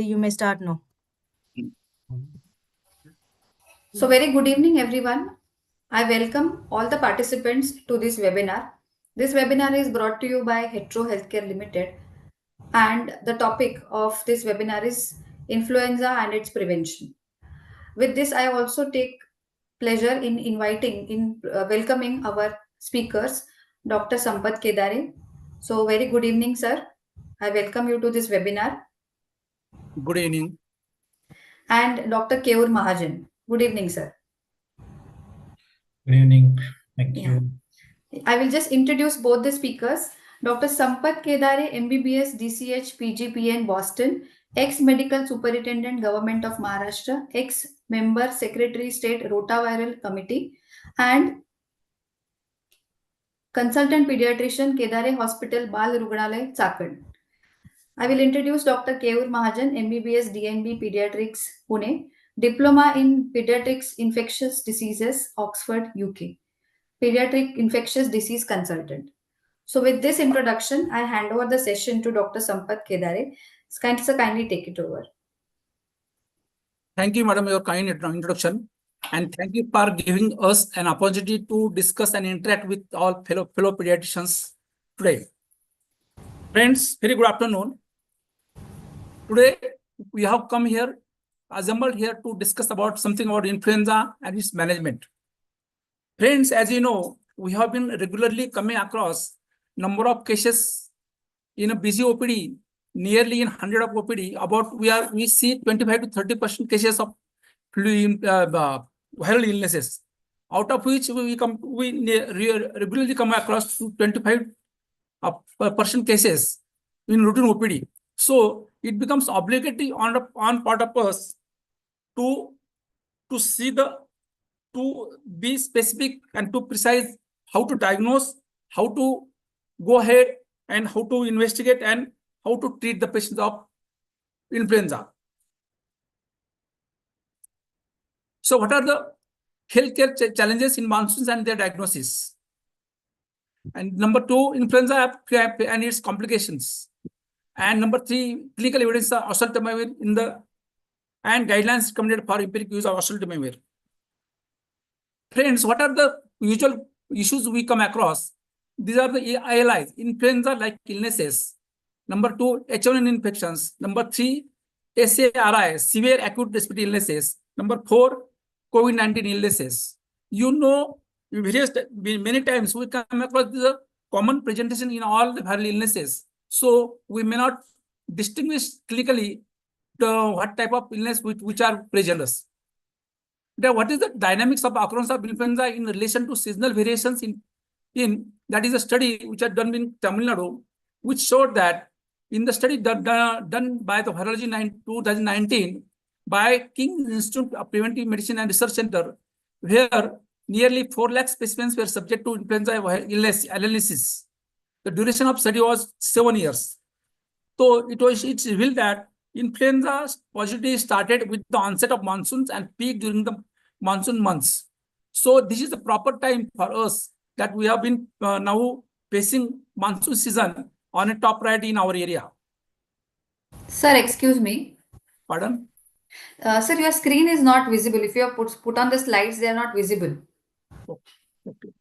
Shruti, you may start now. So very good evening everyone. I welcome all the participants to this webinar. This webinar is brought to you by Hetero Healthcare Limited, and the topic of this webinar is influenza and its prevention. With this, I also take pleasure in welcoming our speakers, Dr. Sampat Kedare. So very good evening, sir. I welcome you to this webinar. Good evening. And Dr. Keyur Mahajan. Good evening, sir. Good evening. Thank you. I will just introduce both the speakers. Dr. Sampat Kedare, MBBS, DCH, PGPN, Boston, ex-medical superintendent, Government of Maharashtra, ex-member, Secretary State, Rotaviral Committee, and consultant pediatrician, Kedare Hospital, Bal Rugnalay, Chakad. I will introduce Dr. Keyur Mahajan, MBBS, DNB, Pediatrics, Pune, Diploma in Pediatrics Infectious Diseases, Oxford, UK. Pediatric infectious disease consultant. So with this introduction, I hand over the session to Dr. Sampat Kedare. So kindly take it over. Thank you, madam, for your kind introduction. And thank you for giving us an opportunity to discuss and interact with all fellow pediatricians today. Friends, very good afternoon. Today, we have come here, assembled here to discuss about something about influenza and its management. Friends, as you know, we have been regularly coming across number of cases in a busy OPD, nearly in 100 of OPD. About we see 25 to 30% cases of viral illnesses, out of which we regularly come across 25% cases in routine OPD. So it becomes obligatory on part of us to be specific and to precise how to diagnose, how to go ahead and how to investigate and how to treat the patients of influenza. So what are the healthcare challenges in monsoons and their diagnosis? And number two, influenza and its complications. And number three, clinical evidence of oseltamivir and guidelines recommended for empiric use of oseltamivir. Friends, what are the usual issues we come across? These are the ILIs, influenza-like illnesses. Number two, H1N infections. Number three, SARI, severe acute respiratory illnesses. Number four, COVID-19 illnesses. You know, many times we come across the common presentation in all the viral illnesses. So we may not distinguish clinically what type of illness which are present. Now, what is the dynamics of occurrence of influenza in relation to seasonal variations in that is a study which was done in Tamil Nadu, which showed that in the study done by the Virology 2019 by King Institute of Preventive Medicine and Research Center, where nearly 4 lakh specimens were subject to influenza illness analysis. The duration of study was 7 years. So it revealed that influenza positivity started with the onset of monsoons and peaked during the monsoon months. So this is the proper time for us that we have been now facing monsoon season on a top priority in our area. Sir, excuse me. Pardon? Sir, your screen is not visible. If you have put on the slides, they are not visible. Okay.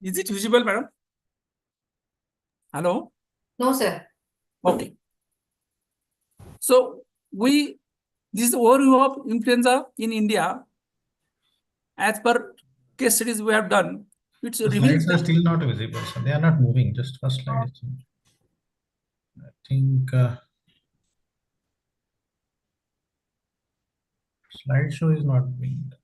Is it visible, madam? Hello? No, sir. Okay. So this is the overview of influenza in India. as per case studies we have done, it's The revealing slides are still not visible, so they are not moving. Just first slide. I think slideshow is not being done.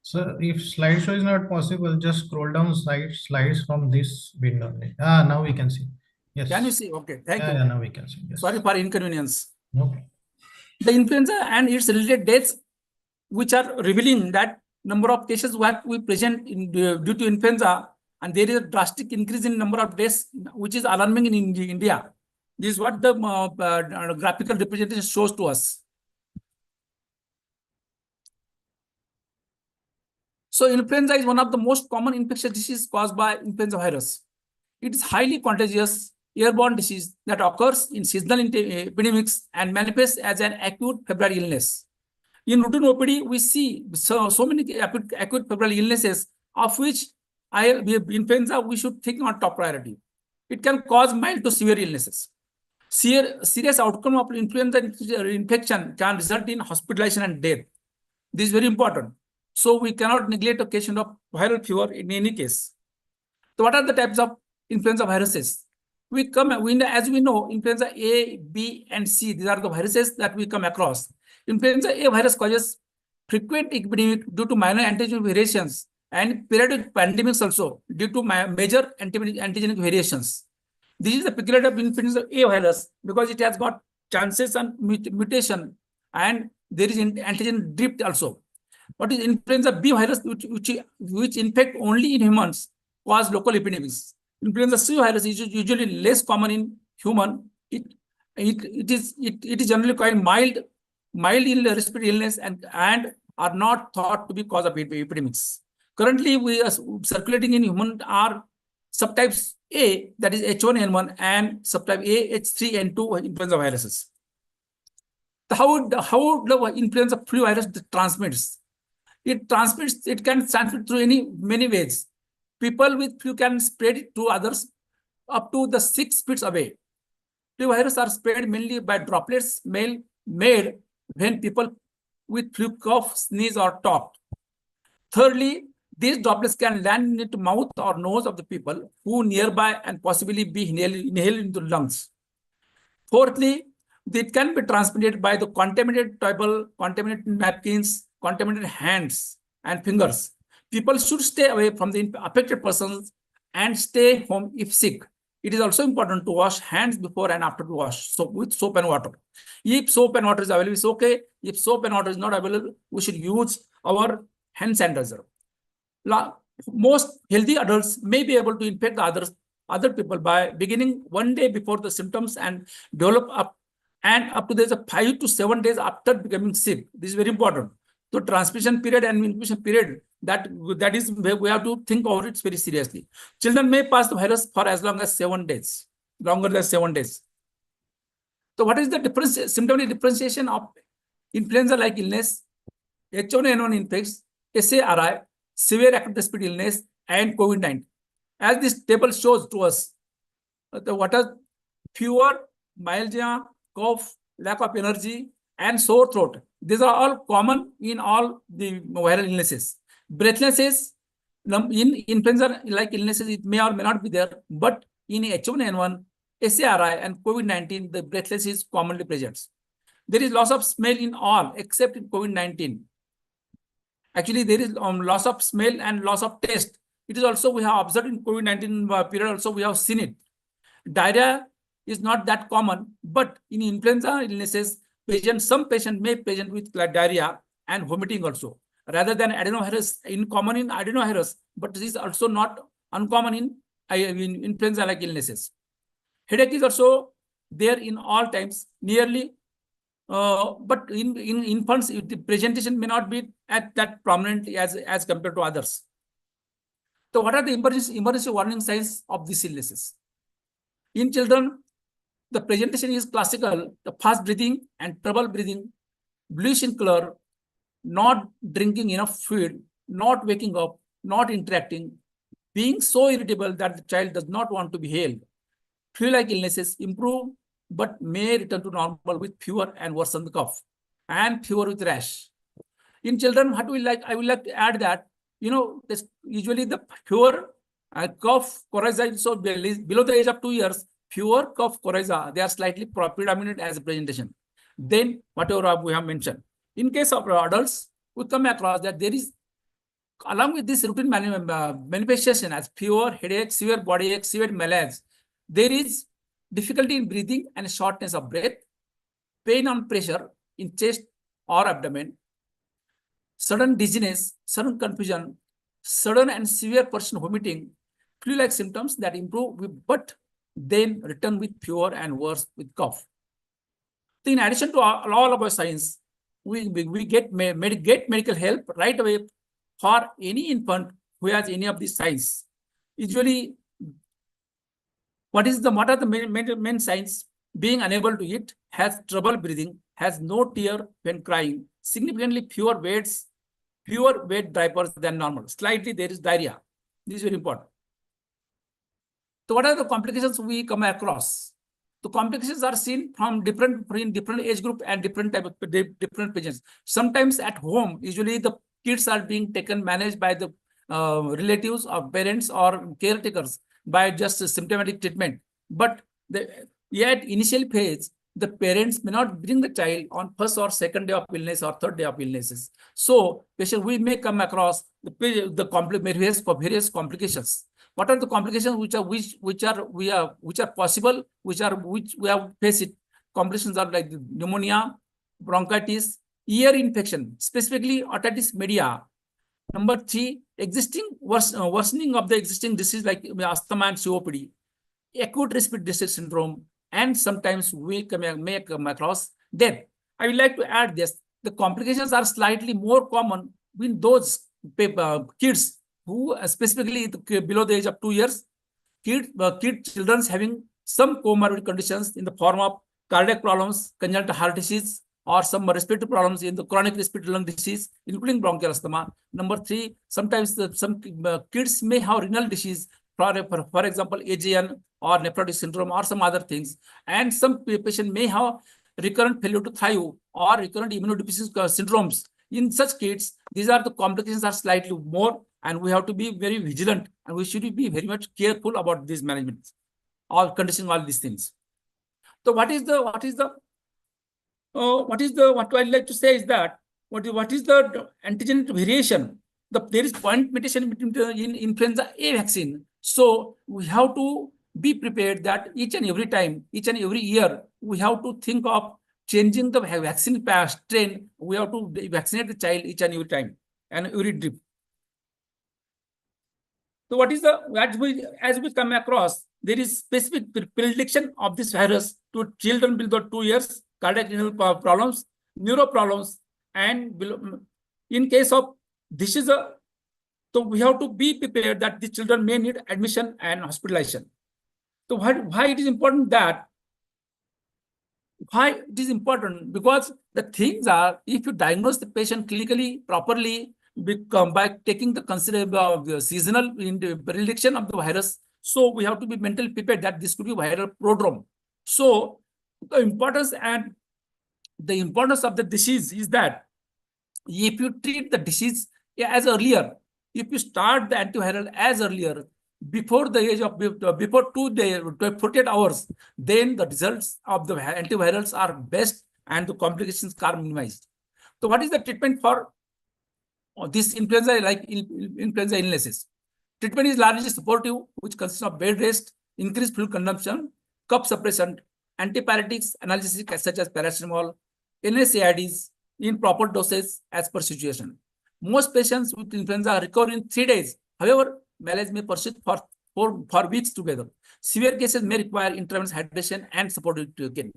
So if slideshow is not possible, just scroll down slides from this window. Now we can see. Yes. Can you see? Okay, thank you. Yeah, now we can see. Yes. Sorry for inconvenience. Okay. The influenza and its related deaths, which are revealing that number of cases what we present in, due to influenza, and there is a drastic increase in number of deaths, which is alarming in India. This is what the graphical representation shows to us. So influenza is one of the most common infectious diseases caused by influenza virus. It is highly contagious airborne disease that occurs in seasonal epidemics and manifests as an acute febrile illness. In routine OPD, we see so many acute febrile illnesses, of which influenza we should think on top priority. It can cause mild to severe illnesses. Serious outcome of influenza infection can result in hospitalization and death. This is very important. So we cannot neglect a case of viral fever in any case. So what are the types of influenza viruses? As we know, influenza A, B, and C, these are the viruses that we come across. Influenza A virus causes frequent epidemic due to minor antigenic variations and periodic pandemics also due to major antigenic variations. This is the peculiarity of influenza A virus because it has got chances and mutation, and there is antigen drift also. What is influenza B virus, which infect only in humans, cause local epidemics. Influenza C virus is usually less common in human. It is generally quite mild respiratory illness and are not thought to be cause of epidemics. Currently, we are circulating in human are subtypes A, that is H1N1, and subtype A, H3N2 influenza viruses. How the influenza flu virus transmits? It can transmit through many ways. People with flu can spread it to others up to the 6 feet away. Flu virus are spread mainly by droplets made when people with flu cough, sneeze, or talk. Thirdly, these droplets can land into mouth or nose of the people who nearby and possibly be inhaled into lungs. Fourthly, it can be transmitted by the contaminated table, contaminated napkins, contaminated hands and fingers. People should stay away from the affected persons and stay home if sick. It is also important to wash hands before and after the wash, so with soap and water. If soap and water is available, it's okay. If soap and water is not available, we should use our hand sanitizer. Most healthy adults may be able to infect the other people by beginning 1 day before the symptoms and develop up to there's a 5 to 7 days after becoming sick. This is very important. So transmission period and incubation period, that is we have to think over it very seriously. Children may pass the virus for as long as 7 days, longer than 7 days. So what is the symptomatic differentiation of influenza-like illness, H1N1 infects, SARI, severe acute respiratory illness, and COVID-19? As this table shows to us, what are fever, myalgia, cough, lack of energy, and sore throat. These are all common in all the viral illnesses. Breathlessness, in influenza-like illnesses, it may or may not be there, but in H1N1, SARI, and COVID-19, the breathlessness is commonly present. There is loss of smell in all except in COVID-19. Actually, there is loss of smell and loss of taste. It is also we have observed in COVID-19 period. Also, we have seen it. Diarrhea is not that common, but in influenza illnesses, some patient may present with diarrhea and vomiting also, rather than adenovirus, common in adenovirus, but this is also not uncommon in influenza-like illnesses. Headache is also there in all times, nearly, but in infants, the presentation may not be at that prominent as compared to others. So what are the emergency warning signs of these illnesses? In children, the presentation is classical, the fast breathing and trouble breathing, bluish in color, not drinking enough food, not waking up, not interacting, being so irritable that the child does not want to be held. Flu-like illnesses improve but may return to normal with fever and worsen the cough, and fever with rash. In children, what we like, I would like to add that, this usually the fewer cough coryza, so below the age of 2 years, fewer cough coryza, they are slightly predominant as a presentation. Then whatever we have mentioned. In case of adults, we come across that there is, along with this routine manifestation as fever, headache, severe body ache, severe malaise, there is difficulty in breathing and shortness of breath, pain and pressure in chest or abdomen, sudden dizziness, sudden confusion, sudden and severe person vomiting, flu-like symptoms that improve but then return with fever and worse with cough. So in addition to all of our signs, we get medical help right away for any infant who has any of these signs. Usually, what are the main signs? Being unable to eat, has trouble breathing, has no tear when crying, significantly fewer wet diapers than normal. Slightly there is diarrhea. This is very important. So what are the complications we come across? The complications are seen from different age group and different type of different patients. Sometimes at home, usually the kids are being managed by the relatives or parents or caretakers by just a symptomatic treatment. But yet initial phase, the parents may not bring the child on first or second day of illness or third day of illnesses. So we may come across various complications. What are the complications which are possible, which we have faced it? Complications are like pneumonia, bronchitis, ear infection, specifically otitis media. Number 3, worsening of the existing disease like asthma and COPD, acute respiratory distress syndrome, and sometimes we may come across death. I would like to add this: the complications are slightly more common in those kids who specifically below the age of 2 years, children having some comorbid conditions in the form of cardiac problems, congenital heart disease, or some respiratory problems in the chronic respiratory lung disease, including bronchial asthma. Number 3, sometimes some kids may have renal disease, for example, AGN or nephrotic syndrome or some other things. And some patient may have recurrent failure to thrive or recurrent immunodeficiency syndromes. In such kids, these are the complications are slightly more, and we have to be very vigilant, and we should be very much careful about these management, all conditioning all these things. So what I'd like to say is that what is the antigen variation? There is point mutation between in influenza A vaccine. So we have to be prepared that each and every time, each and every year, we have to think of changing the vaccine strain. We have to vaccinate the child each and every time and every drip. So what is as we come across, there is specific prediction of this virus to children below 2 years, cardiac renal problems, neuro problems, and in case of this is so we have to be prepared that the children may need admission and hospitalization. So why it is important that? Why it is important? Because the things are, if you diagnose the patient clinically properly, by taking the considerable of the seasonal prediction of the virus, so we have to be mentally prepared that this could be viral prodrome. So the importance of the disease is that if you treat the disease as earlier, if you start the antiviral as earlier, before the age of before 48 hours, then the results of the antivirals are best and the complications are minimized. So what is the treatment for this influenza influenza illnesses? Treatment is largely supportive, which consists of bed rest, increased fluid consumption, cough suppressant, antipyretics, analgesics such as paracetamol, NSAIDs in proper doses as per situation. Most patients with influenza recover in 3 days. However, malaise may persist for weeks together. Severe cases may require intravenous hydration and supportive care.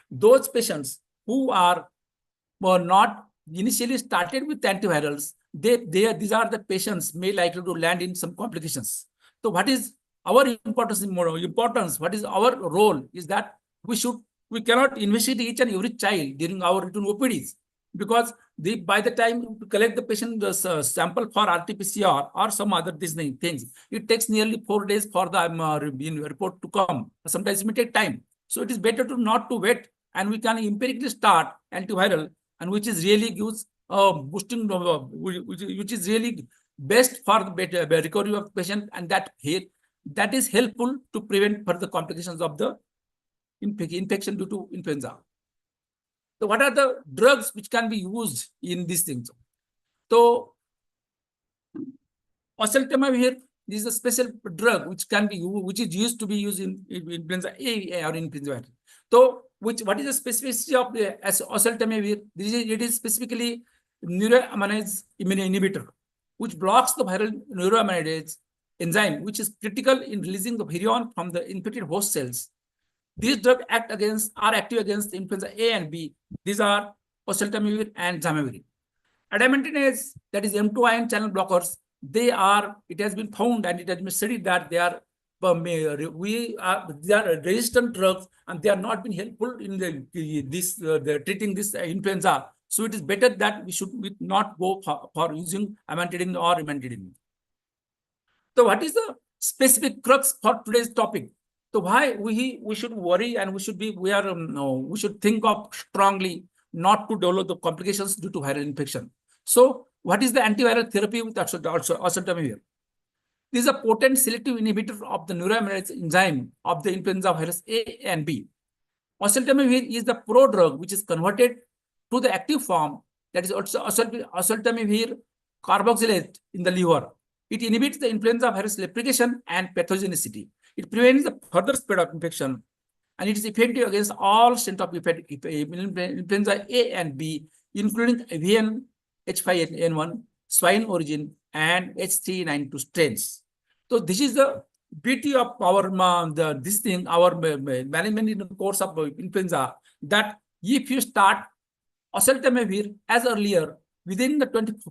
Those patients who were not initially started with antivirals, these are the patients may likely to land in some complications. So what is our importance? What is our role is that we cannot investigate each and every child during our routine OPDs, because by the time to collect the patient sample for RT-PCR or some other things, it takes nearly 4 days for the report to come. Sometimes it may take time. So it is better not to wait, and we can empirically start antiviral, and which is really gives boosting, which is really best for the better recovery of the patient, and that is helpful to prevent further complications of the infection due to influenza. So what are the drugs which can be used in these things? So oseltamivir is a special drug which can be used, which is used to be used in influenza A or influenza. So what is the specificity of the oseltamivir? It is specifically neuroaminase inhibitor, which blocks the viral neuroaminase enzyme, which is critical in releasing the virion from the infected host cells. These drugs are active against influenza A and B. These are oseltamivir and zamivir. Adamantinase, that is M2 ion channel blockers, it has been found and it has been studied that they are resistant drugs and they are not been helpful in treating this influenza. So it is better that we should not go for using amantadine or imantadine. So what is the specific crux for today's topic? So why we should worry and we should think of strongly not to develop the complications due to viral infection. So what is the antiviral therapy with oseltamivir? This is a potent selective inhibitor of the neuroaminase enzyme of the influenza virus A and B. Oseltamivir is the prodrug which is converted to the active form, that is also oseltamivir carboxylate in the liver. It inhibits the influenza virus replication and pathogenicity. It prevents the further spread of infection, and it is effective against all strains of influenza A and B, including avian H5N1, swine origin, and H392 strains. So this is the beauty of our management in the course of influenza, that if you start oseltamivir as earlier, within the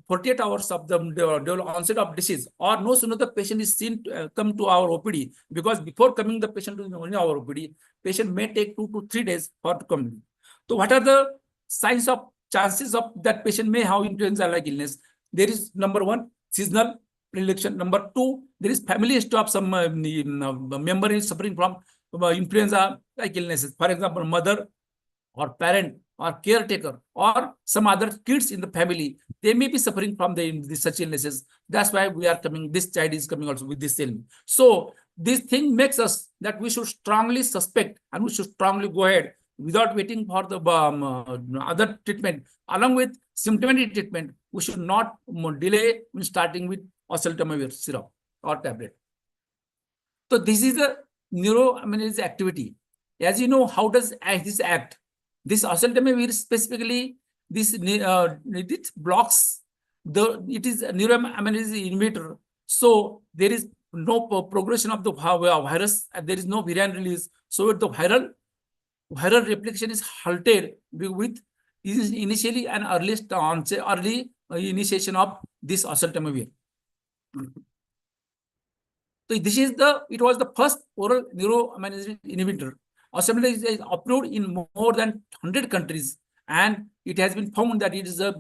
48 hours of the onset of disease, or no sooner the patient is seen to come to our OPD, because before coming the patient to our OPD, patient may take 2 to 3 days for to come. So what are the chances of that patient may have influenza-like illness? There is number one, seasonal predilection. Number two, there is family history of some member is suffering from influenza-like illnesses. For example, mother or parent or caretaker or some other kids in the family, they may be suffering from such illnesses. That's why this child is coming also with this illness. So this thing makes us that we should strongly suspect and we should strongly go ahead without waiting for the other treatment. Along with symptomatic treatment, we should not delay in starting with oseltamivir syrup or tablet. So this is a neuroaminase activity. As you know, how does this act? This oseltamivir specifically, it blocks it is a neuroaminase inhibitor. So there is no progression of the virus and there is no virion release. So the viral replication is halted with initially an early initiation of this oseltamivir. So it was the first oral neuroaminase inhibitor. Oseltamivir is approved in more than 100 countries, and it has been found that it is a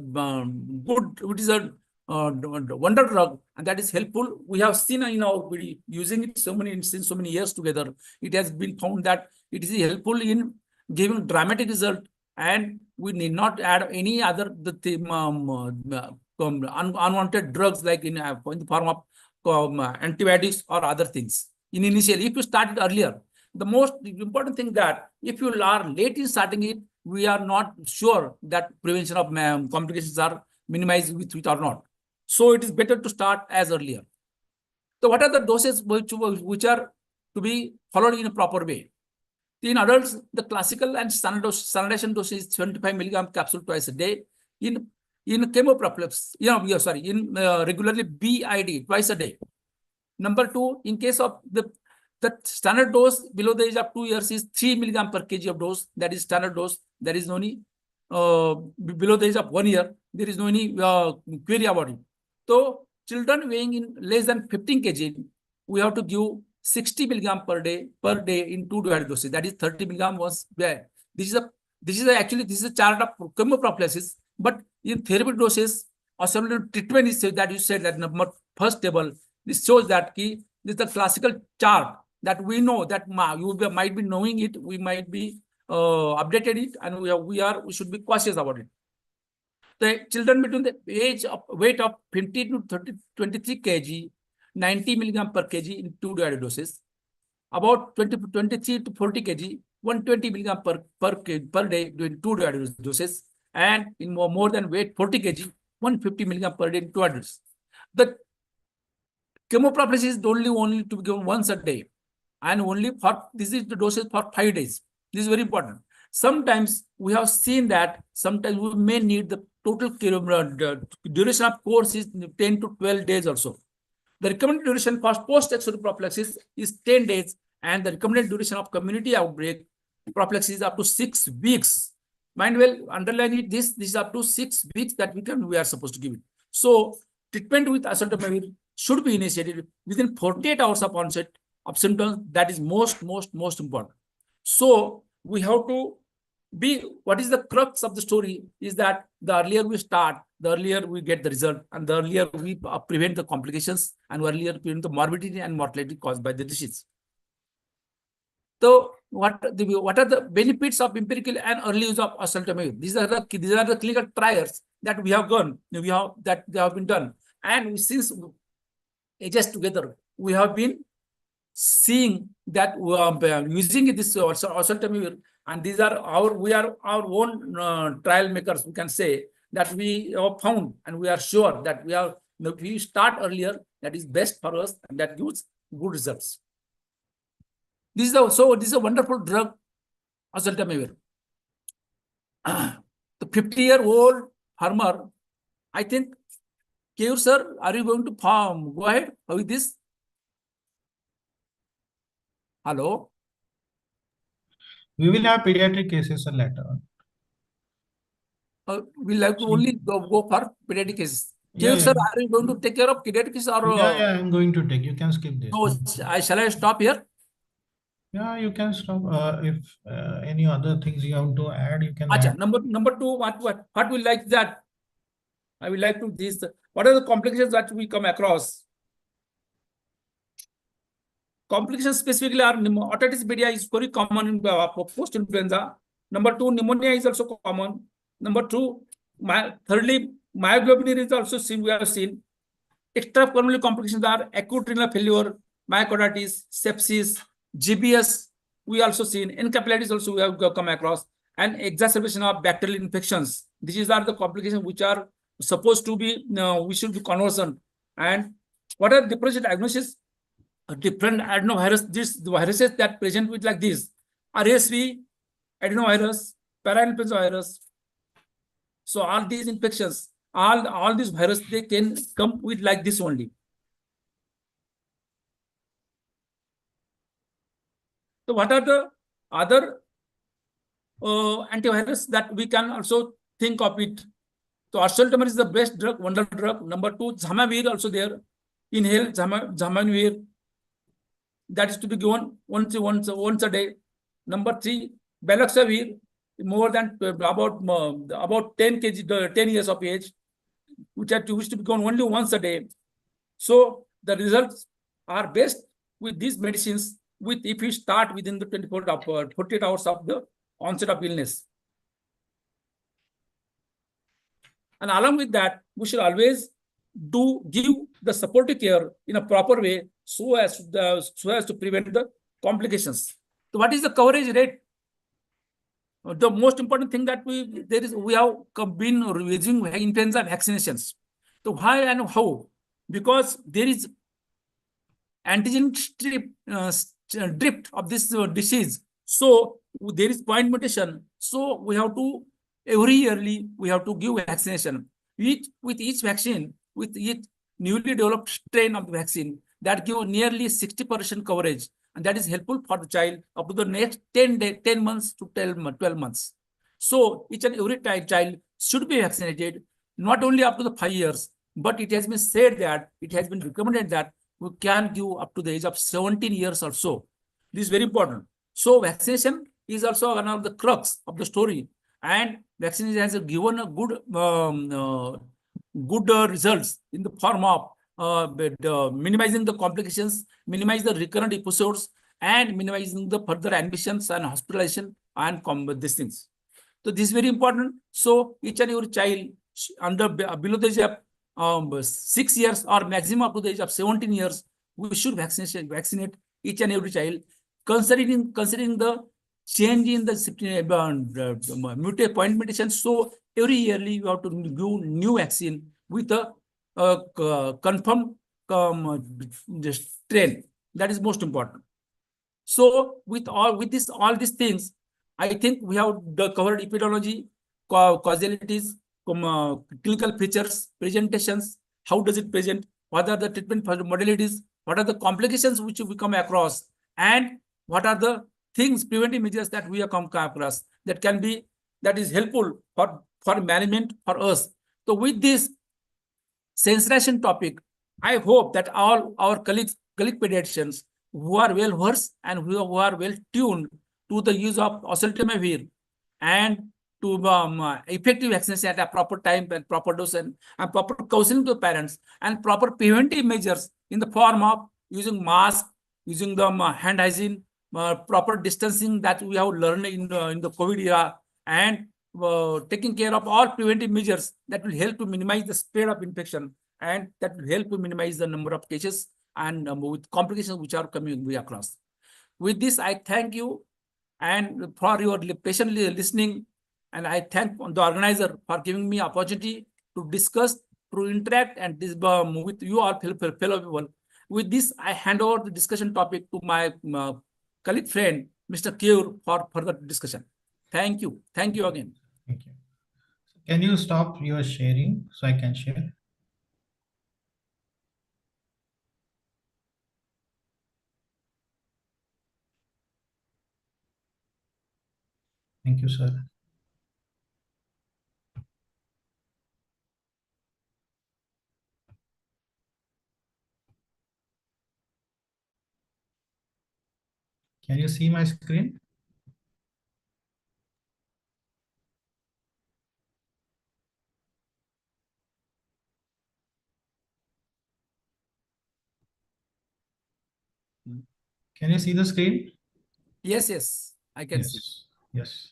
wonder drug, and that is helpful. We have seen in our using it since so many years together. It has been found that it is helpful in giving dramatic result, and we need not add any other unwanted drugs like in the form of antibiotics or other things. Initially, if you started earlier, the most important thing that if you are late in starting it, we are not sure that prevention of complications are minimized with it or not. So it is better to start as earlier. So what are the doses which are to be followed in a proper way? In adults, the classical and standardization dose is 25 milligram capsule twice a day. In chemoprophylaxis, regularly BID twice a day. Number two, in case of the standard dose below the age of 2 years is 3 milligram per kg of dose. That is standard dose. There is no any below the age of 1 year. There is no any query about it. So children weighing in less than 15 kg, we have to give 60 milligram per day in 2 divided doses. That is 30 milligram was there. This is a chart of chemoprophylaxis. But in therapeutic doses or some treatment is that you said that number first table. This shows that this is the classical chart that we know that you might be knowing it. We might be updated it, and we should be cautious about it. The children between the age of weight of 20 to 30, 23 kg, 90 milligram per kg in 2 divided doses. About 23 to 40 kg, 120 milligram per day during 2 divided doses. And in more than weight 40 kg, 150 milligram per day in 2 doses. The chemoprophylaxis is only to be given once a day, and only for this is the doses for 5 days. This is very important. Sometimes we have seen that sometimes we may need the total duration of course is 10 to 12 days also. The recommended duration for post-exposure prophylaxis is 10 days, and the recommended duration of community outbreak prophylaxis is up to 6 weeks. Mind well, underline it, this is up to 6 weeks that we are supposed to give it. So treatment with oseltamivir should be initiated within 48 hours of onset of symptoms. That is most important. So we have to be, what is the crux of the story is that the earlier we start, the earlier we get the result, and the earlier we prevent the complications, and earlier prevent the morbidity and mortality caused by the disease. So what are the benefits of empirical and early use of oseltamivir? These are the clinical trials that we have done, that they have been done, and since ages together, we have been seeing that using this oseltamivir, and these are our own trial makers. We can say that we have found, and we are sure that we start earlier, that is best for us, and that gives good results. This is a wonderful drug, oseltamivir. The 50-year-old farmer, I think, Keyur sir, are you going to go ahead with this? Hello? We will have pediatric cases later on. We'll have to only go for pediatric cases. Yeah, Keyur sir, are you going to take care of pediatric cases, or? Yeah, I'm going to take. You can skip this. Shall I stop here? Yeah, you can stop. If any other things you have to add, you can Acha, add. number two, what we like that? I will like to this. What are the complications that we come across? Complications specifically are otitis media is very common in post-influenza. Number two, pneumonia is also common. Number two, thirdly, myoglobin is also seen. We have seen extrapulmonary complications are acute renal failure, myocarditis, sepsis, GBS. We also seen encephalitis also we have come across, and exacerbation of bacterial infections. These are the complications which are supposed to be we should be conversant. And what are differential diagnosis? Different adenovirus, these viruses that present with like this: RSV, adenovirus, parainfluenza virus. So all these infections, all these viruses, they can come with like this only. So what are the other antivirus that we can also think of it? So oseltamivir is the best drug, wonder drug. Number two, zamavir also there. Inhale zamavir. That is to be given once a day. Number three, baloxavir, more than about 10 kg, 10 years of age, which are to be given only once a day. So the results are best with these medicines if we start within the 48 hours of the onset of illness. And along with that, we should always give the supportive care in a proper way so as to prevent the complications. So what is the coverage rate? The most important thing that we have been reviewing influenza vaccinations. So why and how? Because there is antigen drift of this disease. So there is point mutation. So we have to every yearly we have to give vaccination. With each vaccine, with each newly developed strain of the vaccine, that give nearly 60% coverage, and that is helpful for the child up to the next 10 months to 12 months. So each and every child should be vaccinated, not only up to the 5 years, but it has been said that it has been recommended that we can give up to the age of 17 years or so. This is very important. So vaccination is also one of the crux of the story, and vaccination has given a good results in the form of minimizing the complications, minimize the recurrent episodes, and minimizing the further admissions and hospitalization and these things. So this is very important. So each and every child below the age of 6 years or maximum up to the age of 17 years, we should vaccinate each and every child, considering the change in the point mutation. So every yearly you have to give new vaccine with a confirmed strain. That is most important. So with all these things, I think we have covered epidemiology, causalities, clinical features, presentations, how does it present, what are the treatment modalities, what are the complications which we come across, and what are the things, preventive measures that we have come across that is helpful for management for us. So with this sensitization topic, I hope that all our colleague pediatricians who are well versed and who are well tuned to the use of oseltamivir and to effective vaccination at a proper time and proper dose and proper counseling to parents and proper preventive measures in the form of using mask, using the hand hygiene, proper distancing that we have learned in the COVID era, and taking care of all preventive measures that will help to minimize the spread of infection and that will help to minimize the number of cases and with complications which are coming across. With this, I thank you and for your patiently listening, and I thank the organizer for giving me opportunity to discuss, to interact, and this with you all fellow people. With this, I hand over the discussion topic to my colleague friend, Mr. Keyur, for further discussion. Thank you. Thank you again. Thank you. Can you stop your sharing so I can share? Thank you, sir. Can you see my screen? Can you see the screen? Yes, I can see. Yes.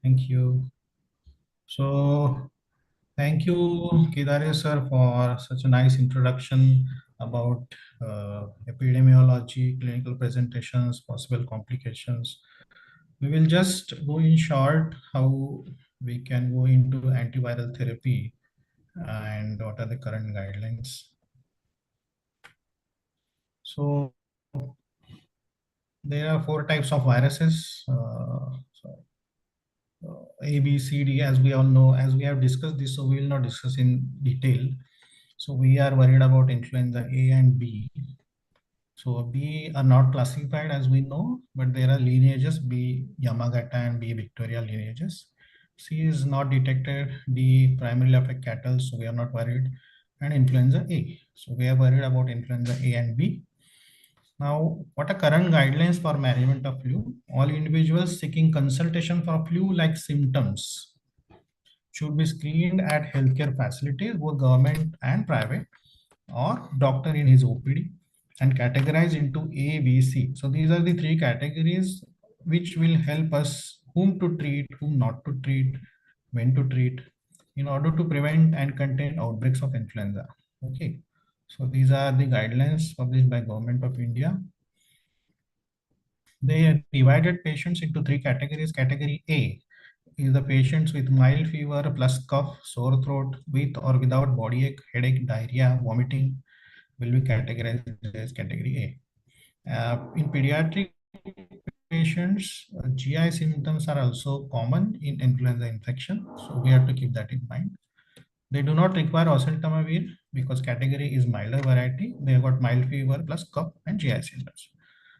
Thank you. So, thank you, Kedare sir, for such a nice introduction about epidemiology, clinical presentations, possible complications. We will just go in short how we can go into antiviral therapy and what are the current guidelines. So there are 4 types of viruses. A, B, C, D, as we all know, as we have discussed this, so we will not discuss in detail. So we are worried about influenza A and B. So B are not classified as we know, but there are lineages, B Yamagata and B Victoria lineages. C is not detected, D primarily affect cattle, so we are not worried, and influenza A. So we are worried about influenza A and B. Now, what are current guidelines for management of flu? All individuals seeking consultation for flu-like symptoms should be screened at healthcare facilities, both government and private, or doctor in his OPD, and categorized into A, B, C. So these are the 3 categories which will help us whom to treat, whom not to treat, when to treat, in order to prevent and contain outbreaks of influenza. Okay. So these are the guidelines published by Government of India. They divided patients into 3 categories. Category A is the patients with mild fever plus cough, sore throat, with or without body ache, headache, diarrhea, vomiting will be categorized as category A. In pediatric patients, GI symptoms are also common in influenza infection, so we have to keep that in mind. They do not require oseltamivir because category is milder variety. They have got mild fever plus cough and GI symptoms.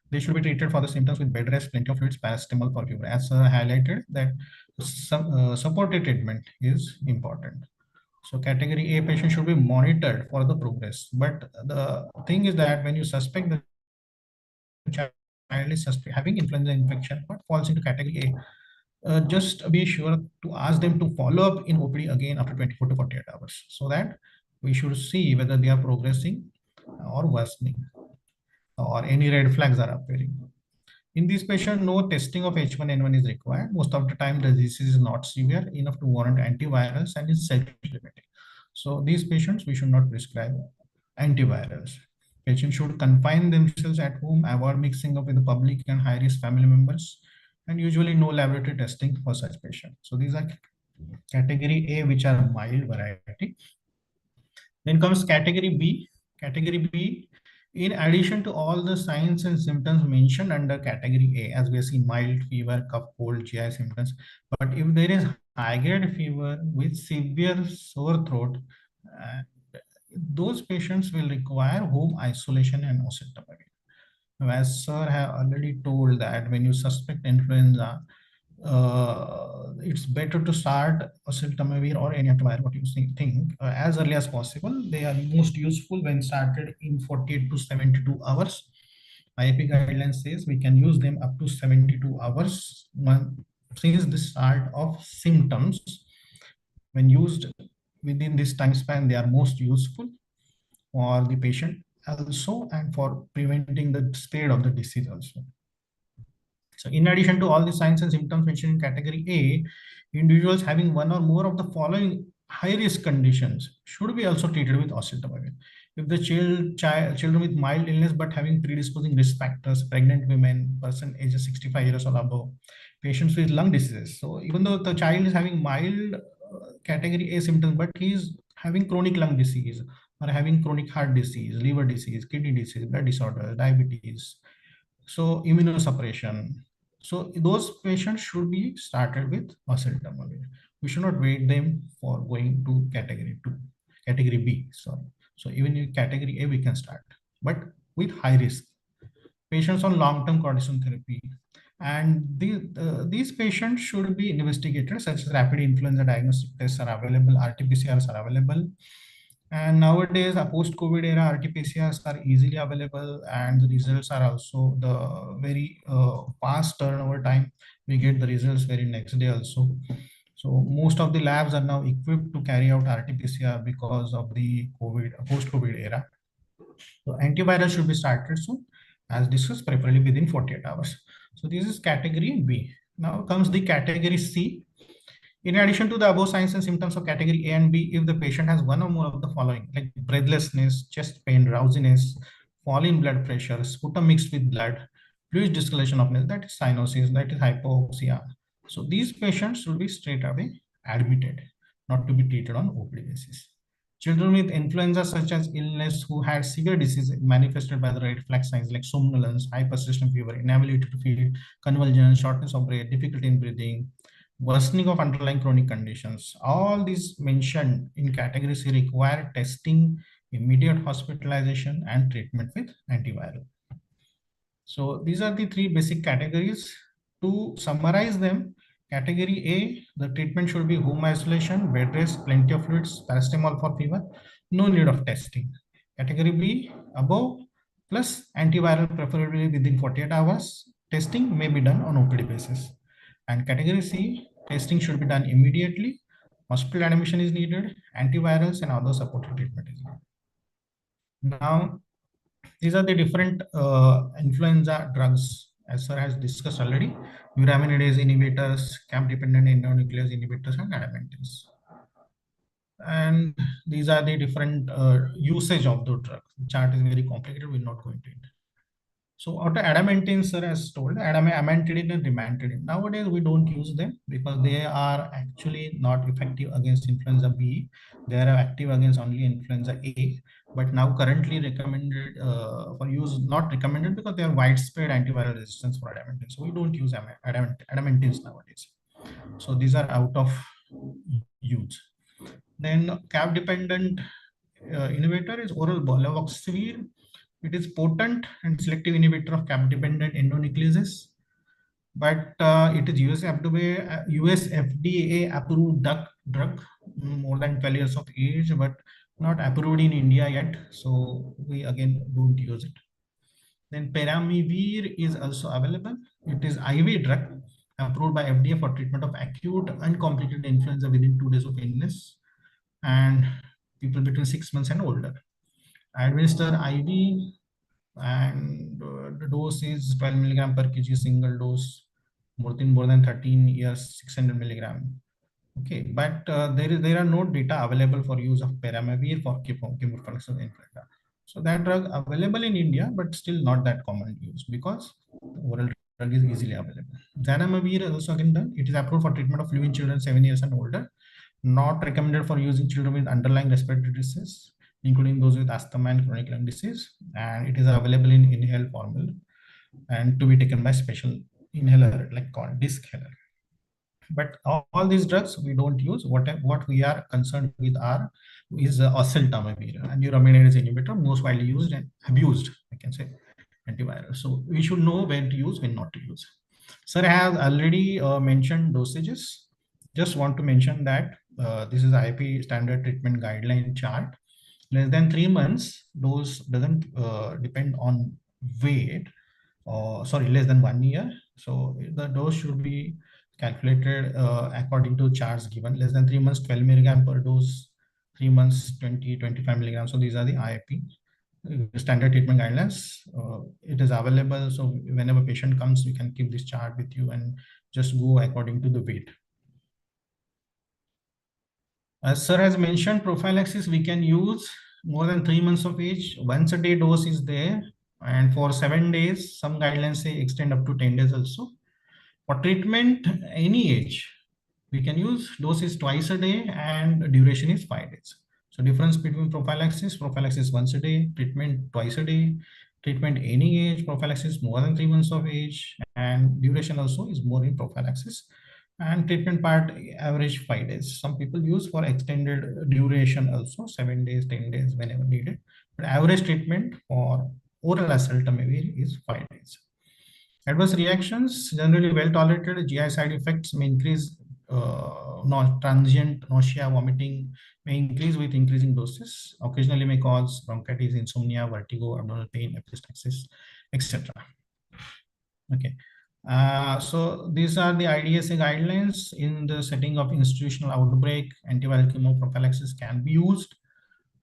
They should be treated for the symptoms with bed rest, plenty of fluids, paracetamol for fever. As highlighted, that some supportive treatment is important. So category A patient should be monitored for the progress. But the thing is that when you suspect the child is having influenza infection, what falls into category A, just be sure to ask them to follow up in OPD again after 24 to 48 hours, so that we should see whether they are progressing or worsening or any red flags are appearing. In this patient, no testing of H1N1 is required. Most of the time, the disease is not severe enough to warrant antivirals and is self-limiting. So these patients, we should not prescribe antivirals. Patients should confine themselves at home, avoid mixing up with the public and high-risk family members, and usually no laboratory testing for such patients. So these are category A, which are mild variety. Then comes category B. Category B, in addition to all the signs and symptoms mentioned under category A, as we see mild fever, cough, cold, GI symptoms, but if there is high-grade fever with severe sore throat, uh, those patients will require home isolation and oseltamivir. As sir have already told that when you suspect influenza, it's better to start oseltamivir or any antiviral, what you think, as early as possible. They are most useful when started in 48 to 72 hours. IAP guidelines says we can use them up to 72 hours since the start of symptoms. When used within this time span, they are most useful for the patient also and for preventing the spread of the disease also. So in addition to all the signs and symptoms mentioned in category A, individuals having one or more of the following high-risk conditions should be also treated with oseltamivir. If the children with mild illness but having predisposing risk factors, pregnant women, person ages 65 years or above, patients with lung diseases. So even though the child is having mild category A symptoms, but he is having chronic lung disease or having chronic heart disease, liver disease, kidney disease, blood disorder, diabetes, so immunosuppression. So those patients should be started with oseltamivir. We should not wait them for going to category B. Sorry. So even in category A, we can start, but with high risk patients on long-term cortisone therapy. And these patients should be investigated, such as rapid influenza diagnostic tests are available, RT-PCRs are available. And nowadays, a post-COVID era, RT-PCRs are easily available, and the results are also the very fast turnover time. We get the results very next day also. So most of the labs are now equipped to carry out RT-PCR because of the post-COVID era. So antiviral should be started soon, as discussed, preferably within 48 hours. So this is category B. Now comes the category C. In addition to the above signs and symptoms of category A and B, if the patient has one or more of the following, like breathlessness, chest pain, drowsiness, fall in blood pressure, sputum mixed with blood, fluid discoloration of nails, that is cyanosis, that is hypoxia. So these patients should be straight away admitted, not to be treated on OPD basis. Children with influenza such as illness who had severe disease manifested by the red flag signs like somnolence, high persistent fever, inability to feed, convulsions, shortness of breath, difficulty in breathing, worsening of underlying chronic conditions. All these mentioned in category C require testing, immediate hospitalization, and treatment with antiviral. So these are the three basic categories. To summarize them, category A, the treatment should be home isolation, bed rest, plenty of fluids, paracetamol for fever, no need of testing. Category B, above, plus antiviral preferably within 48 hours. Testing may be done on OPD basis. And category C, testing should be done immediately. Hospital admission is needed, antivirals and other supportive treatment is needed. Now, these are the different influenza drugs, as sir has discussed already. Neuraminidase inhibitors, CAM-dependent endonuclease inhibitors, and adamantins. And these are the different usage of the drug. The chart is very complicated. We're not going to it. So after adamantins, sir has told, amantadine and rimantadine. Nowadays, we don't use them because they are actually not effective against influenza B. They are active against only influenza A. But now currently recommended for use, not recommended because they have widespread antiviral resistance for adamantins. So we don't use adamantins nowadays. So these are out of use. Then CAP-dependent inhibitor is oral levofloxacin. It is potent and selective inhibitor of CAP-dependent endonucleases, but it is US FDA approved drug, more than 12 years of age, but not approved in India yet. So we again don't use it. Then peramivir is also available. It is IV drug approved by FDA for treatment of acute uncomplicated influenza within 2 days of illness and people between 6 months and older. Administer IV and the dose is 12 milligram per kg single dose, more than 13 years, 600 milligram. Okay, but there are no data available for use of peramivir for chemoprophylaxis of influenza. So that drug available in India, but still not that common use because oral drug is easily available. Zanamivir is also again done. It is approved for treatment of flu in children 7 years and older. Not recommended for using children with underlying respiratory disease, including those with asthma and chronic lung disease. And it is available in inhaled formula and to be taken by special inhaler like called disc inhaler. But all these drugs we don't use. What we are concerned with are is oseltamivir, a neuraminidase inhibitor, most widely used and abused, I can say, antiviral. So we should know when to use, when not to use. Sir has already mentioned dosages. Just want to mention that this is IP standard treatment guideline chart. Less than 3 months, dose doesn't depend on weight, or sorry, less than 1 year. So the dose should be calculated according to charts given. Less than 3 months, 12 milligram per dose, 3 months, 25 milligrams. So these are the IIP standard treatment guidelines. It is available. So whenever patient comes, you can keep this chart with you and just go according to the weight. As sir has mentioned, prophylaxis we can use more than 3 months of age. Once a day dose is there. And for 7 days, some guidelines say extend up to 10 days also. For treatment, any age, we can use doses twice a day and duration is 5 days. So difference between prophylaxis once a day, treatment twice a day, treatment any age, prophylaxis more than 3 months of age, and duration also is more in prophylaxis. And treatment part average 5 days. Some people use for extended duration also 7 days, 10 days whenever needed. But average treatment for oral oseltamivir is 5 days. Adverse reactions generally well tolerated. GI side effects may increase, transient nausea, vomiting may increase with increasing doses. Occasionally may cause bronchitis, insomnia, vertigo, abdominal pain, epistaxis, etc. Okay. So these are the IDSA guidelines. In the setting of institutional outbreak, antiviral chemoprophylaxis can be used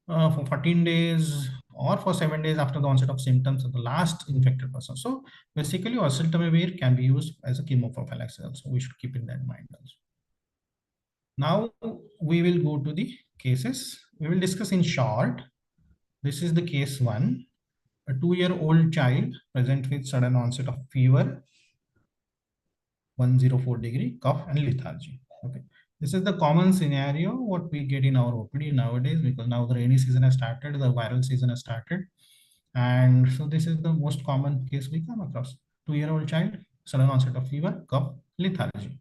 for 14 days or for 7 days after the onset of symptoms of the last infected person. So basically, oseltamivir can be used as a chemoprophylaxis also. We should keep in that mind also. Now we will go to the cases. We will discuss in short. This is the case 1. A 2-year-old child present with sudden onset of fever, 104 degree, cough and lethargy. Okay. This is the common scenario what we get in our OPD nowadays, because now the rainy season has started, the viral season has started. And so this is the most common case we come across. 2-year-old child, sudden onset of fever, cough, lethargy.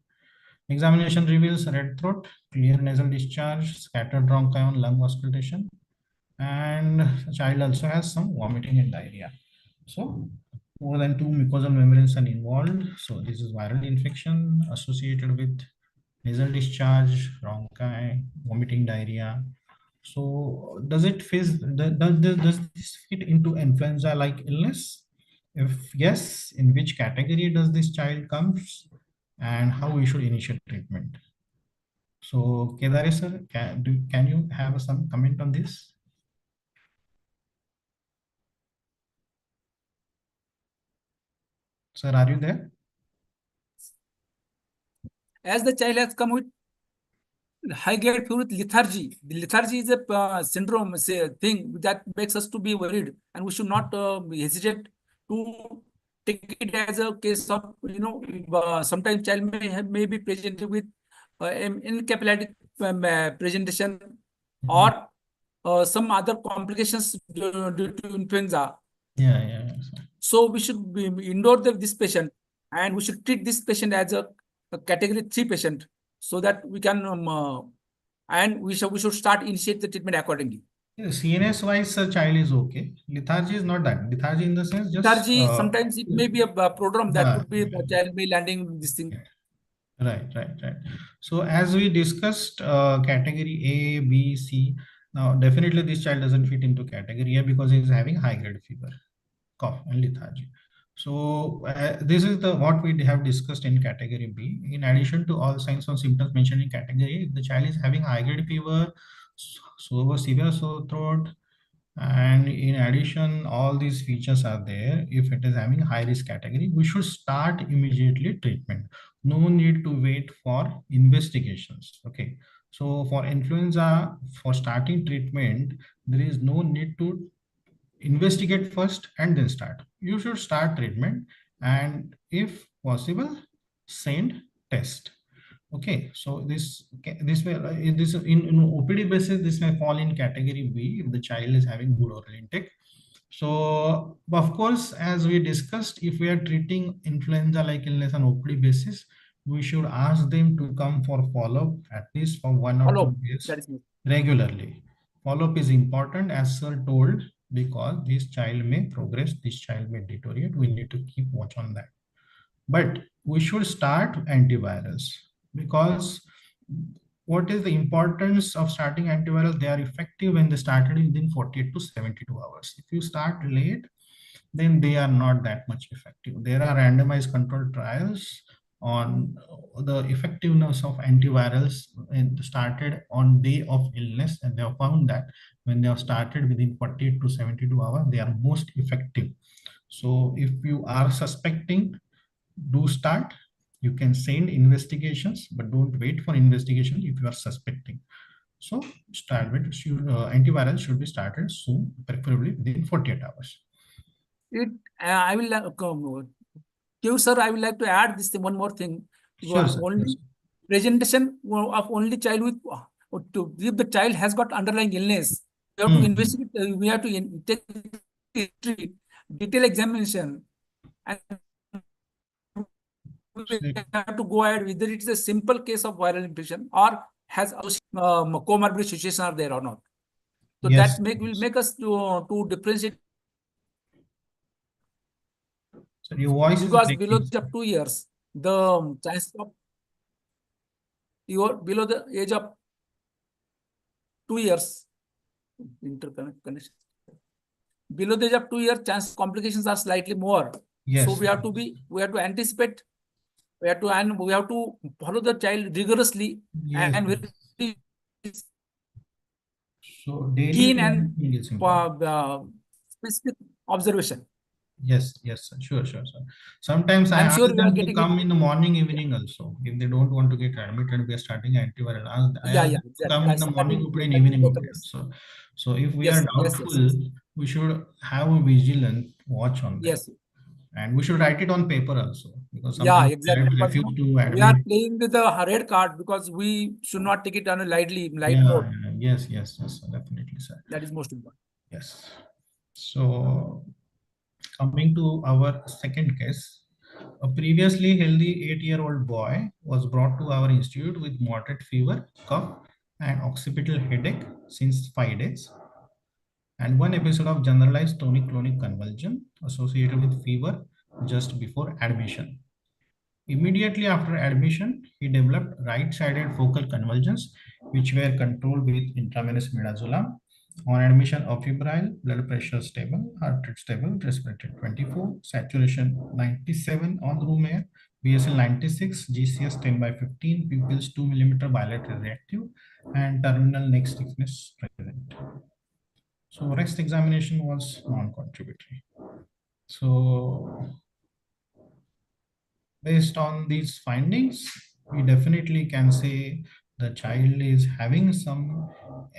Examination reveals red throat, clear nasal discharge, scattered bronchi on lung auscultation, and the child also has some vomiting and diarrhea. So more than 2 mucosal membranes are involved. So this is viral infection associated with nasal discharge, bronchi, vomiting, diarrhea. So does it fit, does this fit into influenza-like illness? If yes, in which category does this child comes, and how we should initiate treatment? So Kedare sir, can you have some comment on this? Sir, are you there? As the child has come with high grade fever with lethargy. The lethargy is a syndrome, say, thing that makes us to be worried, and we should not hesitate to take it as a case of, sometimes child may be presented with incapillary presentation or some other complications due to influenza. Yeah. So we should be indoor this patient, and we should treat this patient as a category 3 patient, so that we can and we should start initiate the treatment accordingly. CNS wise, child is okay. Lethargy is not that. Lethargy in the sense just Lethargy, sometimes it may be a program that could be the child may landing this thing. Right. So as we discussed, category A, B, C. Now definitely this child doesn't fit into category A because he is having high grade fever, cough and lethargy. So this is the what we have discussed in category B. In addition to all signs or symptoms mentioned in category A, if the child is having high grade fever, so severe sore throat, And in addition, all these features are there. If it is having high risk category, we should start immediately treatment. No need to wait for investigations. Okay. So for influenza, for starting treatment, there is no need to investigate first and then start. You should start treatment, and if possible, send test. Okay, so this may this in OPD basis, this may fall in category B if the child is having good oral intake. So of course, as we discussed, if we are treating influenza like illness on OPD basis, we should ask them to come for follow-up at least for 1 or 2 Follow. days That is me. regularly. Follow-up is important, as sir told, because this child may progress, this child may deteriorate. We need to keep watch on that. But we should start antivirals, because what is the importance of starting antivirals? They are effective when they started within 48 to 72 hours. If you start late, then they are not that much effective. There are randomized controlled trials on the effectiveness of antivirals and started on day of illness, and they have found that when they have started within 48 to 72 hours, they are most effective. So if you are suspecting, do start. You can send investigations, but don't wait for investigation if you are suspecting. So start with antiviral should be started soon, preferably within 48 hours. I will Keyur sir, I would like to add this one more thing. Sure, sir. Only Yes. presentation of only child with if the child has got underlying illness, we have to investigate. We have to take history, detailed examination, and we have to go ahead whether it's a simple case of viral infection or has comorbid situation are there or not. So Yes. that will make us to differentiate. So your voice is Because below breaking. the age of 2 years, the chance of below the age of 2 years, interconnection. Below the age of 2 years, chance complications are slightly more. Yes. So we have to anticipate. We have to follow the child rigorously Yes. and very So daily keen and monitoring is important. specific observation. Yes, yes, sir. Sure, sure, sir. Sometimes I I'm ask sure we are them to getting it. come in the morning, evening also. If they don't want to get admitted, we are starting antiviral. I ask them to Exactly. come in the morning OPD and evening OPD also. So if we are doubtful, we should have a vigilant watch on them. Yes. And we should write it on paper also, because sometimes Exactly. parents refuse to We are admit. playing with the red card because we should not take it on a light Yeah, mode. yes, yes, yes, sir, definitely, sir. That is most important. Yes. So coming to our second case, a previously healthy 8-year-old boy was brought to our institute with moderate fever, cough, and occipital headache since 5 days, and one episode of generalized tonic-clonic convulsion associated with fever just before admission. Immediately after admission, he developed right-sided focal convulsions, which were controlled with intravenous midazolam. On admission, of febrile, blood pressure stable, heart rate stable, respiratory 24, saturation 97 on room air, BSL 96, GCS 10 by 15, pupils 2 millimeter bilateral reactive, and terminal neck stiffness present. So rest examination was non-contributory. So based on these findings, we definitely can say the child is having some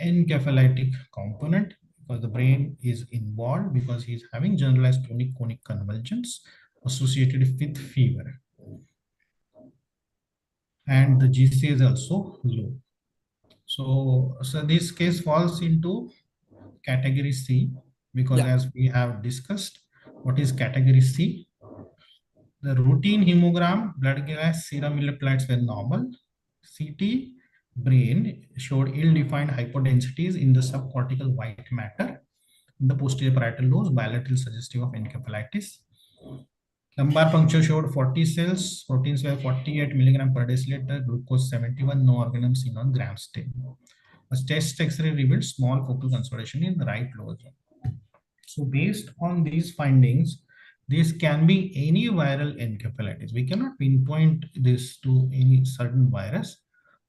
encephalitic component, because the brain is involved, because he's having generalized tonic-clonic convulsions associated with fever. And the GC is also low. So this case falls into category C, because as we have discussed, what is category C? The routine hemogram, blood gas, serum electrolytes were normal. CT brain showed ill-defined hypodensities in the subcortical white matter. In the posterior parietal lobes, bilateral suggestive of encephalitis. Lumbar puncture showed 40 cells, proteins were 48 milligram per deciliter, glucose 71, no organism seen on gram stain. A chest X-ray revealed small focal consolidation in the right lower zone. So based on these findings, this can be any viral encephalitis. We cannot pinpoint this to any certain virus,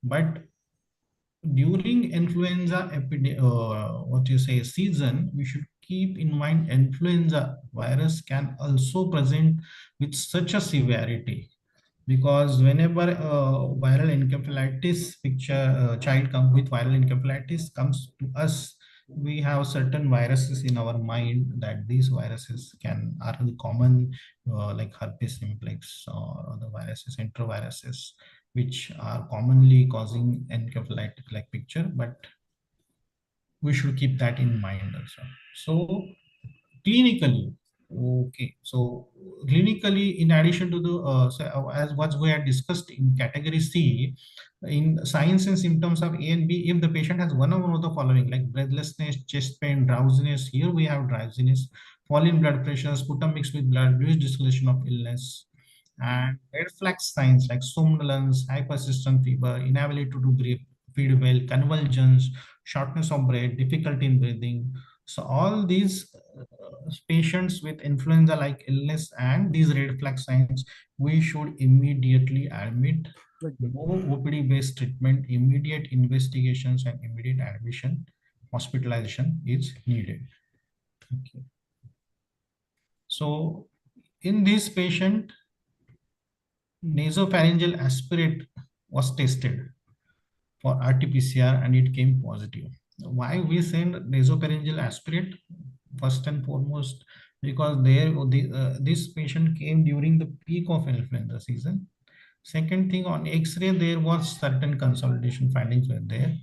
but during influenza season, we should keep in mind influenza virus can also present with such a severity, because whenever viral encephalitis child comes with viral encephalitis comes to us, we have certain viruses in our mind that these viruses are the common, like herpes simplex or other viruses, enteroviruses, which are commonly causing encephalitic like picture, but we should keep that in mind also. So clinically, okay, so clinically, in addition to the as what we had discussed in category C, in signs and symptoms of A and B, if the patient has one or more of the following, like breathlessness, chest pain, drowsiness, here we have drowsiness, fall in blood pressure, sputum mixed with blood, Lewis distillation of illness, and red flag signs like somnolence, high persistent fever, inability to breathe, feed well, convulsions, shortness of breath, difficulty in breathing. So all these patients with influenza-like illness and these red flag signs, we should immediately admit. No OPD-based treatment, immediate investigations and immediate admission, hospitalization is needed. Okay. So in this patient, nasopharyngeal aspirate was tested for RT-PCR and it came positive. Why we send nasopharyngeal aspirate? First and foremost, because this patient came during the peak of influenza season. Second thing, on X-ray, there was certain consolidation findings were there.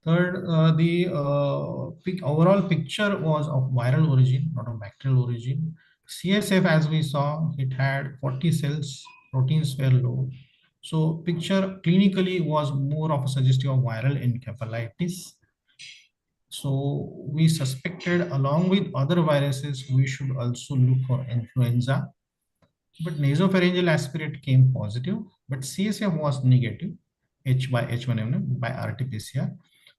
Third, the overall picture was of viral origin, not of bacterial origin. CSF, as we saw, it had 40 cells, proteins were low. So picture clinically was more of a suggestive of viral encephalitis. So we suspected, along with other viruses, we should also look for influenza. But nasopharyngeal aspirate came positive, but CSF was negative, H by H1N1 by RT-PCR.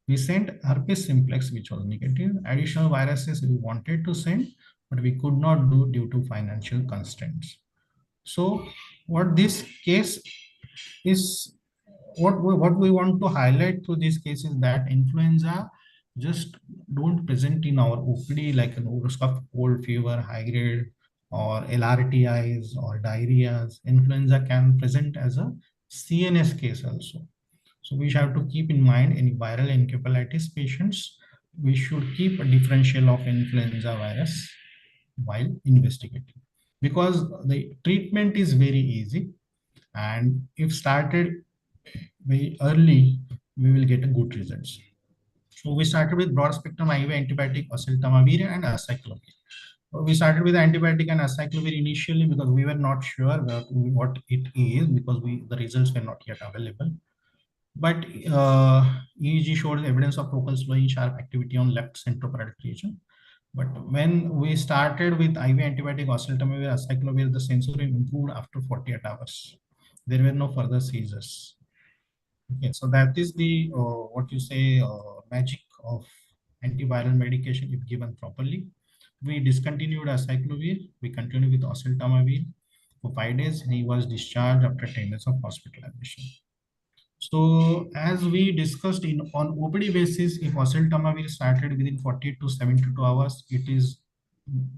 We sent herpes simplex, which was negative. Additional viruses we wanted to send, but we could not do due to financial constraints. So what this case is, what we want to highlight through this case is that influenza just don't present in our OPD like an risk of cold fever, high grade, or LRTIs or diarrheas. Influenza can present as a CNS case also. So we have to keep in mind any viral encephalitis patients, we should keep a differential of influenza virus while investigating, because the treatment is very easy, and if started very early, we will get a good results. So we started with broad spectrum IV antibiotic, oseltamivir and acyclovir. We started with antibiotic and acyclovir initially because we were not sure what it is, because the results were not yet available. But EEG showed evidence of focal swelling, sharp activity on left centroparietal region. But when we started with IV antibiotic, oseltamivir, acyclovir, the sensory improved after 48 hours. There were no further seizures. Okay, so that is the magic of antiviral medication if given properly. We discontinued acyclovir. We continued with oseltamivir for 5 days. He was discharged after 10 days of hospitalization. So as we discussed on OPD basis, if oseltamivir started within 48 to 72 hours, it is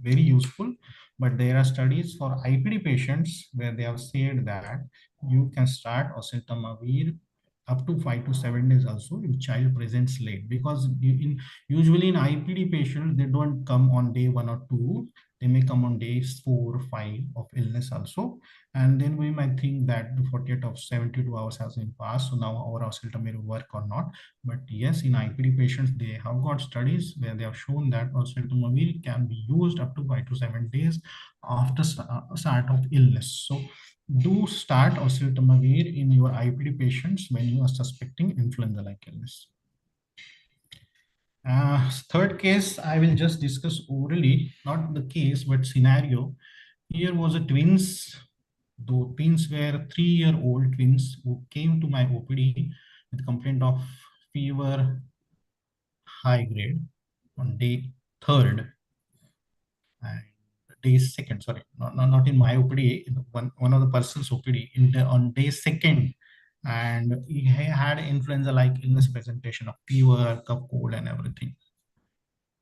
very useful. But there are studies for IPD patients where they have said that you can start oseltamivir up to 5 to 7 days also if child presents late, because usually in IPD patients, they don't come on day 1 or 2, they may come on days 4 or 5 of illness also, and then we might think that the 48 of 72 hours has been passed, so now our oseltamivir will work or not. But yes, in IPD patients, they have got studies where they have shown that oseltamivir can be used up to 5 to 7 days after start of illness. So do start oseltamivir in your IPD patients when you are suspecting influenza-like illness. Third case, I will just discuss orally, not the case, but scenario. Here was a twins. The twins were 3-year-old twins who came to my OPD with complaint of fever, high grade on day 3rd and day 2nd. Sorry, not in my OPD, in one of the person's OPD on day 2nd. and he had influenza-like illness presentation of fever, cough, cold, and everything.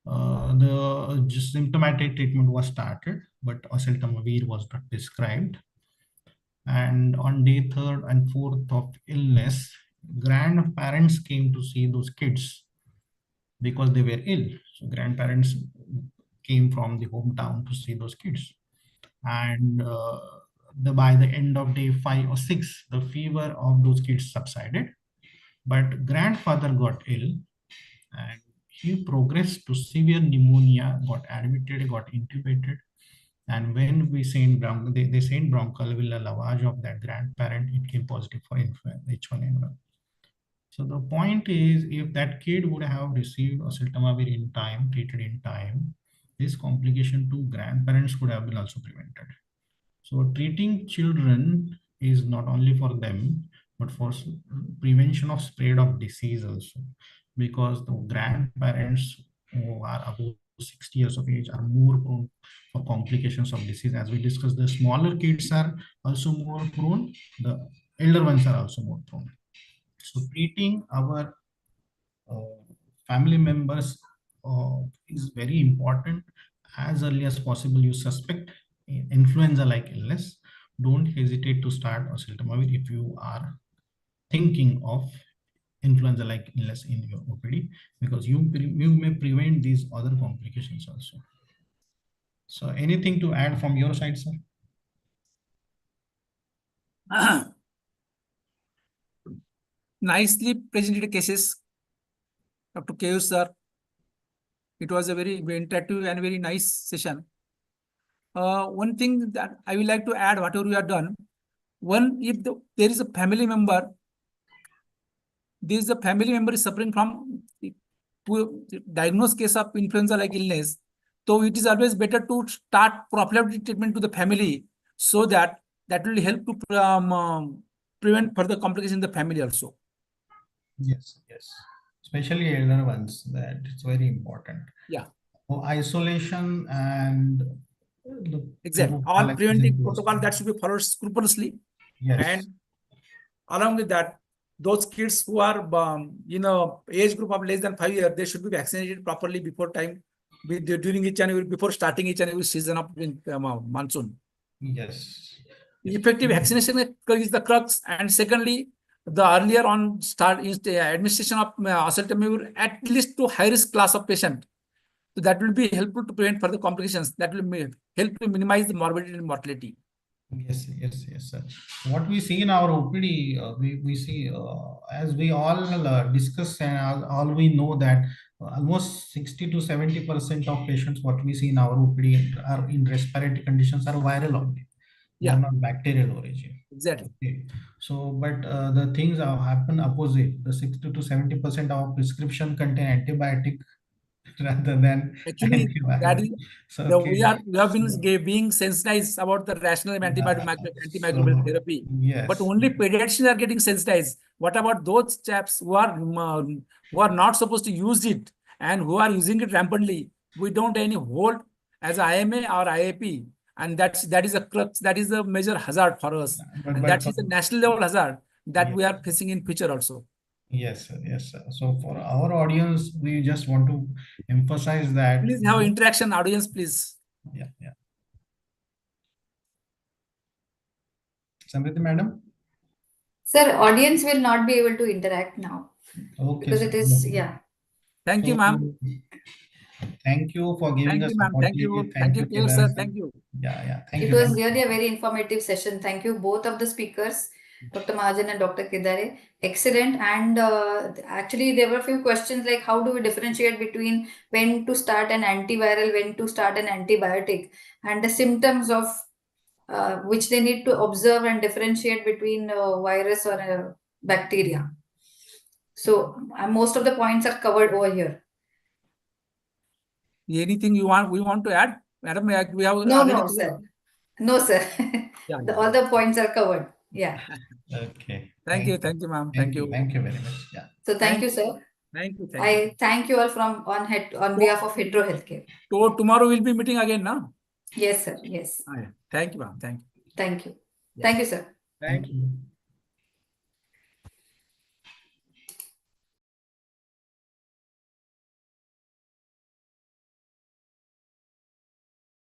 The symptomatic treatment was started, but oseltamivir was not prescribed. And on day 3rd and 4th of illness, grandparents came to see those kids because they were ill. So grandparents came from the hometown to see those kids. And by the end of day 5 or 6, the fever of those kids subsided. But grandfather got ill and he progressed to severe pneumonia, got admitted, got intubated. And when we sent they sent bronchoalveolar lavage of that grandparent, it came positive for influenza H1N1. So the point is, if that kid would have received oseltamivir in time, treated in time, this complication to grandparents could have been also prevented. So treating children is not only for them, but for prevention of spread of disease also, because the grandparents who are above 60 years of age are more prone for complications of disease. As we discussed, the smaller kids are also more prone, the elder ones are also more prone. So treating our family members is very important. As early as possible, you suspect influenza-like illness, don't hesitate to start oseltamivir if you are thinking of influenza-like illness in your OPD, because you may prevent these other complications also. So anything to add from your side, sir? Nicely presented cases, Dr. Keyur sir. It was a very interactive and very nice session. One thing that I would like to add, whatever we have done, one, if there is a family member, is suffering from diagnosed case of influenza-like illness, so it is always better to start prophylactic treatment to the family, so that will help to prevent further complications in the family also. Yes, yes. Especially elder ones, that it's very important. Yeah. So isolation and exactly. All preventive protocol that should be followed scrupulously. Yes. And along with that, those kids who are age group of less than 5 years, they should be vaccinated properly before time, during each and every, before starting each and every season of monsoon. Yes. Effective vaccination is the crux. And secondly, the earlier on administration of oseltamivir at least to high risk class of patient. So that will be helpful to prevent further complications. That will help to minimize the morbidity and mortality. Yes, yes, yes, sir. What we see in our OPD, we see, as we all discuss and all we know that almost 60 to 70% of patients what we see in our OPD are in respiratory conditions are viral only. They are not bacterial origin. Exactly. Okay. So, but the things happen opposite. The 60 to 70% of prescription contain antibiotic rather than actually that is so, we have been being sensitized about the rational antimicrobial therapy. Yes, but only pediatricians are getting sensitized. What about those chaps who are not supposed to use it and who are using it rampantly? We don't any hold as IMA or IAP, and that is a crux, that is a major hazard for us, and that is a national level hazard that we are facing in future also. Yes, sir. Yes, sir. So for our audience, we just want to emphasize that. Please have interaction, audience, please. Yeah, yeah. Samriti madam? Sir, audience will not be able to interact now. Okay. Because it is, yeah. Thank you, ma'am. Thank you for giving us opportunity. Thank you, Keyur sir. Thank you. Yeah. Thank you. It was really a very informative session. Thank you, both of the speakers, Dr. Mahajan and Dr. Kedare. Excellent. And actually, there were a few questions like how do we differentiate between when to start an antiviral, when to start an antibiotic, and the symptoms of which they need to observe and differentiate between a virus or a bacteria. So most of the points are covered over here. Anything we want to add, madam? We have no, sir. No, sir. All the points are covered. Yeah. Okay. Thank you, ma'am. Thank you. Thank you very much. Yeah. So thank you, sir. Thank you. I thank you all on behalf of Hetero Healthcare. So tomorrow we'll be meeting again, now. Yes, sir. Yes. Thank you, ma'am. Thank you. Thank you. Thank you, sir. Thank you.